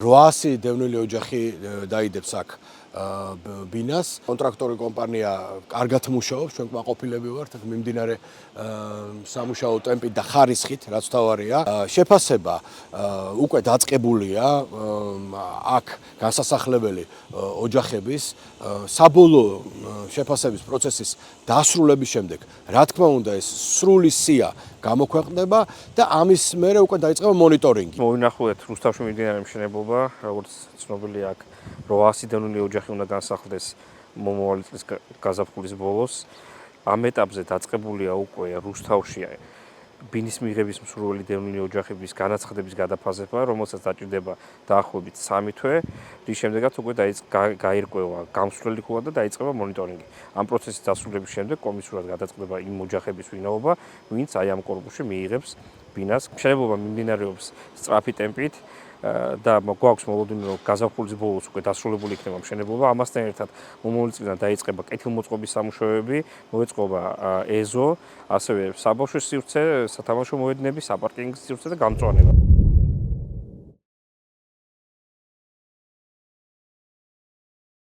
800 დევნილი ოჯახი დაიდებს აქ ბინას. კონტრაქტორი კომპანია კარგად მუშაობს, ჩვენ კმაყოფილები ვართ, მიმდინარე სამუშაო ტემპით და ხარისხით, რაც თავარია. შეფასება უკვე დაწყებულია აქ განსასახლებელი ოჯახების საბოლოო შეფასების პროცესის დასრულების შემდეგ, რა თქმა უნდა, ეს სრული სია გამოქვეყნდება და ამის მერე უკვე დაიწყება მონიტორინგი. მოვინახულეთ რუსთავში მიმდინარე მშენებლობა, როგორც ცნობილია აქ 800 დევნილი ოჯახი უნდა განსახლდეს მომავალი წლის გაზაფხულის ბოლოს. ამ ეტაპზე დაწყებულია უკვე რუსთავში ბინის მიღების მსურველი დევნილი ოჯახების განაცხადების გადაფაზება, რომელსაც დაჭირდება დაახლოებით 3 თვე. რის შემდეგაც უკვე გაირკვევა გამსვლელი ხულა და დაიწყება მონიტორინგი. ამ პროცესის დასრულების შემდეგ კომისიურად გადაწყდება იმ ოჯახების ვინაობა, ვინც აი ამ კორპუსში მიიღებს ბინას. მშენებლობა მიმდინარეობს სწრაფი ტემპით და გვაქვს მოლოდინი, რომ გაზაფხულის ბოლოს უკვე დასრულებული იქნება მშენებლობა. ამასთან ერთად მომავალი წლიდან დაიწყება კეთილმოწყობის სამუშაოები, მოეწყობა ეზო, ასევე საბავშვო სივრცე, სათამაშო მოედნები, საპარკინგის სივრცე და გამწვანება.